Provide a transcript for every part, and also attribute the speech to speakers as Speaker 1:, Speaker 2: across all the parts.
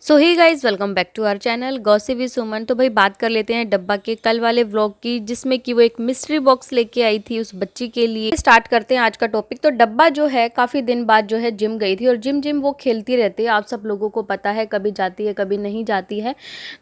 Speaker 1: So hi guys welcome back to our channel gossip with Suman. तो भाई बात कर लेते हैं डब्बा के कल वाले व्लॉग की, जिसमें कि वो एक मिस्ट्री बॉक्स लेके आई थी उस बच्ची के लिए। स्टार्ट करते हैं आज का टॉपिक। तो डब्बा जो है काफ़ी दिन बाद जो है जिम गई थी, और जिम वो खेलती रहती है, आप सब लोगों को पता है, कभी जाती है कभी नहीं जाती है।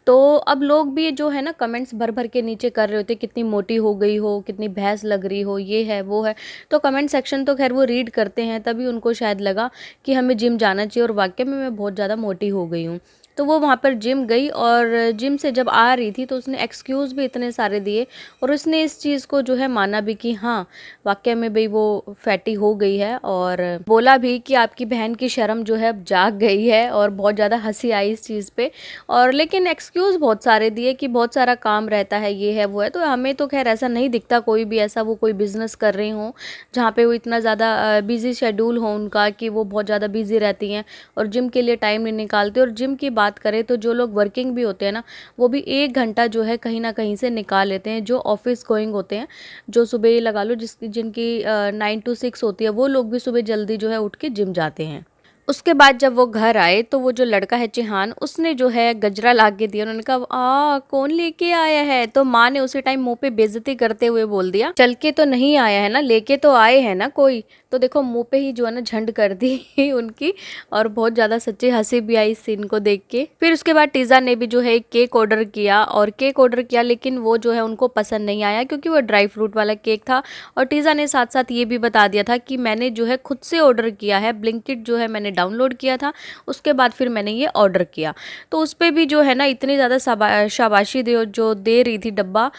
Speaker 1: तो अब लोग भी जो है ना कमेंट्स भर भर के नीचे कर रहे होते, कितनी मोटी हो गई हो, कितनी भैंस लग रही हो, ये है वो है। तो कमेंट सेक्शन तो खैर वो रीड करते हैं, तभी उनको शायद लगा कि हमें जिम जाना चाहिए, और वाकई में मैं बहुत ज़्यादा मोटी हो गई हूँ। तो वो वहाँ पर जिम गई, और जिम से जब आ रही थी तो उसने एक्सक्यूज़ भी इतने सारे दिए, और उसने इस चीज़ को जो है माना भी कि हाँ वाकई में भाई वो फैटी हो गई है, और बोला भी कि आपकी बहन की शर्म जो है अब जाग गई है, और बहुत ज़्यादा हंसी आई इस चीज़ पे। और लेकिन एक्सक्यूज़ बहुत सारे दिए कि बहुत सारा काम रहता है, ये है वो है। तो हमें तो खैर ऐसा नहीं दिखता कोई भी ऐसा वो कोई बिज़नेस कर रही हो जहाँ पे वो इतना ज़्यादा बिज़ी शेड्यूल हो उनका, कि वो बहुत ज़्यादा बिज़ी रहती हैं और जिम के लिए टाइम नहीं निकालते। और जिम की बात करें तो जो लोग वर्किंग भी होते हैं ना, वो भी 1 घंटा जो है कहीं ना कहीं से निकाल लेते हैं। जो ऑफिस गोइंग होते हैं, जो सुबह लगा लो जिनकी 9 to 6 होती है, वो लोग भी सुबह जल्दी जो है उठ के जिम जाते हैं। उसके बाद जब वो घर आए तो वो जो लड़का है चिहान, उसने जो है गजरा ला के दिया। उन्होंने कहा कौन लेके आया है? तो माँ ने उसी टाइम मुंह पे बेइज्जती करते हुए बोल दिया, चल के तो नहीं आया है ना, लेके तो आए हैं ना कोई। तो देखो मुंह पे ही जो है ना झंड कर दी उनकी, और बहुत ज्यादा सच्ची हंसी भी आई इस सीन को देख के। फिर उसके बाद टीजा ने भी जो है एक केक ऑर्डर किया, और केक ऑर्डर किया लेकिन वो जो है उनको पसंद नहीं आया, क्योंकि वो ड्राई फ्रूट वाला केक था। और टीजा ने साथ साथ ये भी बता दिया था कि मैंने जो है खुद से ऑर्डर किया है, ब्लिंकिट जो है मैंने डाउनलोड किया था, उसके बाद फिर मैंने ये ऑर्डर किया। तो उस पर भी जो है ना इतनी ज़्यादा शाबाशी जो दे रही थी डब्बा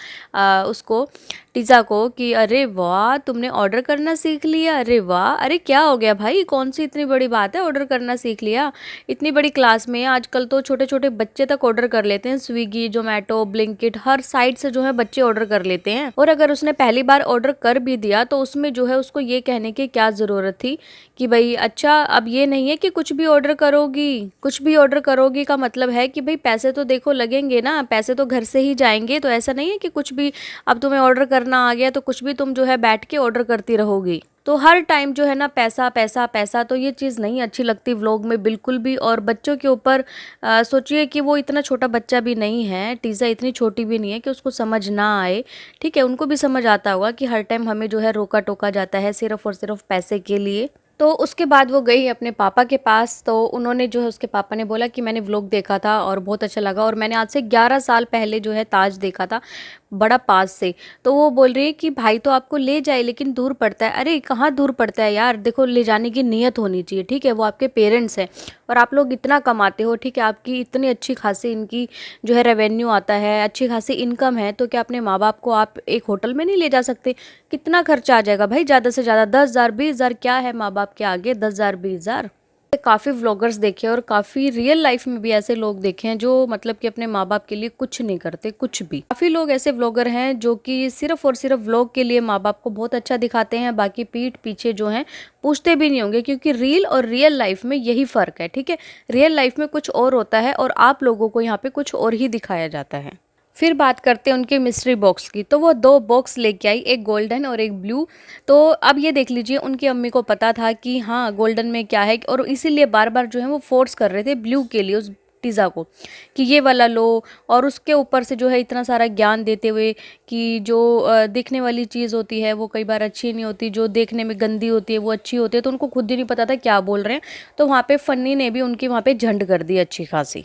Speaker 1: उसको, टीज़ा को, कि अरे वाह तुमने ऑर्डर करना सीख लिया, अरे वाह, अरे क्या हो गया भाई, कौन सी इतनी बड़ी बात है ऑर्डर करना सीख लिया। इतनी बड़ी क्लास में आजकल तो छोटे छोटे बच्चे तक ऑर्डर कर लेते हैं, स्विगी जोमेटो ब्लिंकिट हर साइट से जो है बच्चे ऑर्डर कर लेते हैं। और अगर उसने पहली बार ऑर्डर कर भी दिया तो उसमें जो है उसको ये कहने की क्या ज़रूरत थी कि भाई अच्छा अब ये नहीं है कि कुछ भी ऑर्डर करोगी, कुछ भी ऑर्डर करोगी का मतलब है कि भाई पैसे तो देखो लगेंगे ना, पैसे तो घर से ही जाएंगे। तो ऐसा नहीं है कि कुछ भी अब तुम्हें ऑर्डर करना आ गया तो कुछ भी तुम जो है बैठ के ऑर्डर करती रहोगी। तो हर टाइम जो है ना पैसा पैसा पैसा, तो ये चीज़ नहीं अच्छी लगती व्लॉग में बिल्कुल भी। और बच्चों के ऊपर सोचिए कि वो इतना छोटा बच्चा भी नहीं है, टीज़ा इतनी छोटी भी नहीं है कि उसको समझ ना आए। ठीक है, उनको भी समझ आता होगा कि हर टाइम हमें जो है रोका टोका जाता है सिर्फ और सिर्फ पैसे के लिए। तो उसके बाद वो गई अपने पापा के पास, तो उन्होंने जो है उसके पापा ने बोला कि मैंने व्लॉग देखा था और बहुत अच्छा लगा, और मैंने आज से 11 साल पहले जो है ताज देखा था बड़ा पास से। तो वो बोल रही है कि भाई तो आपको ले जाए लेकिन दूर पड़ता है। अरे कहाँ दूर पड़ता है यार, देखो ले जाने की नीयत होनी चाहिए। ठीक है, वो आपके पेरेंट्स हैं और आप लोग इतना कमाते हो, ठीक है, आपकी इतनी अच्छी खासी इनकी जो है रेवेन्यू आता है, अच्छी खासी इनकम है, तो क्या अपने माँ बाप को आप एक होटल में नहीं ले जा सकते? कितना खर्चा आ जाएगा भाई, ज़्यादा से ज़्यादा 10,000 20,000, क्या है माँ बाप के आगे 10,000 20,000। काफ़ी व्लॉगर्स देखे और काफ़ी रियल लाइफ में भी ऐसे लोग देखे हैं जो मतलब कि अपने माँ बाप के लिए कुछ नहीं करते, कुछ भी। काफ़ी लोग ऐसे व्लॉगर हैं जो कि सिर्फ और सिर्फ व्लॉग के लिए माँ बाप को बहुत अच्छा दिखाते हैं, बाकी पीठ पीछे जो हैं पूछते भी नहीं होंगे, क्योंकि रील और रियल लाइफ में यही फ़र्क है। ठीक है, रियल लाइफ में कुछ और होता है और आप लोगों को यहाँ पे कुछ और ही दिखाया जाता है। फिर बात करते हैं उनके मिस्ट्री बॉक्स की। तो वो 2 बॉक्स लेके आई, एक गोल्डन और एक ब्लू। तो अब ये देख लीजिए उनकी अम्मी को पता था कि हाँ गोल्डन में क्या है, और इसीलिए बार बार जो है वो फोर्स कर रहे थे ब्लू के लिए उस टीज़ा को कि ये वाला लो। और उसके ऊपर से जो है इतना सारा ज्ञान देते हुए कि जो दिखने वाली चीज़ होती है वो कई बार अच्छी नहीं होती, जो देखने में गंदी होती है वो अच्छी होती है। तो उनको खुद ही नहीं पता था क्या बोल रहे हैं। तो वहाँ पे फन्नी ने भी उनकी वहाँ पे झंड कर दी अच्छी खासी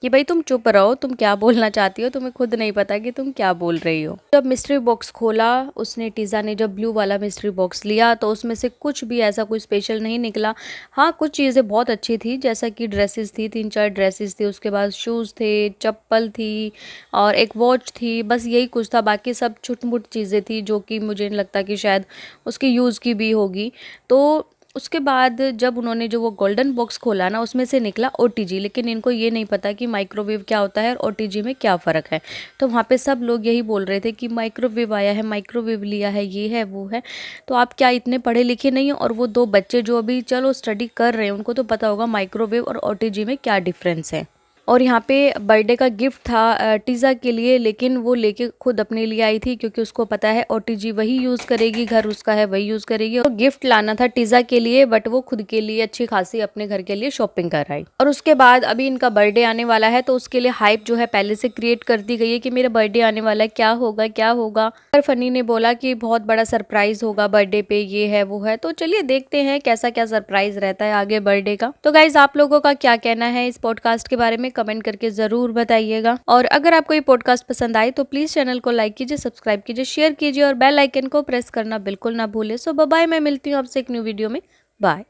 Speaker 1: कि भाई तुम चुप रहो, तुम क्या बोलना चाहती हो, तुम्हें खुद नहीं पता कि तुम क्या बोल रही हो। जब मिस्ट्री बॉक्स खोला उसने, टीज़ा ने जब ब्लू वाला मिस्ट्री बॉक्स लिया, तो उसमें से कुछ भी ऐसा कोई स्पेशल नहीं निकला। हाँ कुछ चीज़ें बहुत अच्छी थी, जैसा कि ड्रेसेस थी, 3 4 ड्रेसेस थी, उसके बाद शूज़ थे, चप्पल थी और एक वॉच थी, बस यही कुछ था। बाकी सब छुटमुट चीज़ें थी जो कि मुझे नहीं लगता कि शायद उसकी यूज़ की भी होगी। तो उसके बाद जब उन्होंने जो वो गोल्डन बॉक्स खोला ना, उसमें से निकला ओटीजी। लेकिन इनको ये नहीं पता कि माइक्रोवेव क्या होता है और ओटीजी में क्या फ़र्क है। तो वहाँ पे सब लोग यही बोल रहे थे कि माइक्रोवेव आया है, माइक्रोवेव लिया है, ये है वो है। तो आप क्या इतने पढ़े लिखे नहीं हो? और वो 2 बच्चे जो अभी चलो स्टडी कर रहे हैं, उनको तो पता होगा माइक्रोवेव और ओटीजी में क्या डिफरेंस है। और यहाँ पे बर्थडे का गिफ्ट था टीज़ा के लिए, लेकिन वो लेके खुद अपने लिए आई थी क्योंकि उसको पता है ओटीजी वही यूज़ करेगी, घर उसका है वही यूज़ करेगी। और गिफ्ट लाना था टीज़ा के लिए, बट वो खुद के लिए अच्छी खासी अपने घर के लिए शॉपिंग कर आई। और उसके बाद अभी इनका बर्थडे आने वाला है, तो उसके लिए हाइप जो है पहले से क्रिएट कर दी गई है कि मेरा बर्थडे आने वाला है, क्या होगा क्या होगा। पर फनी ने बोला कि बहुत बड़ा सरप्राइज होगा बर्थडे पे, ये है वो है। तो चलिए देखते हैं कैसा क्या सरप्राइज रहता है आगे बर्थडे का। तो गाइज आप लोगों का क्या कहना है इस पॉडकास्ट के बारे में कमेंट करके जरूर बताइएगा। और अगर आपको ये पॉडकास्ट पसंद आए तो प्लीज चैनल को लाइक कीजिए, सब्सक्राइब कीजिए, शेयर कीजिए और बेल आइकन को प्रेस करना बिल्कुल ना भूले। सो बाय, मैं मिलती हूँ आपसे एक न्यू वीडियो में। बाय।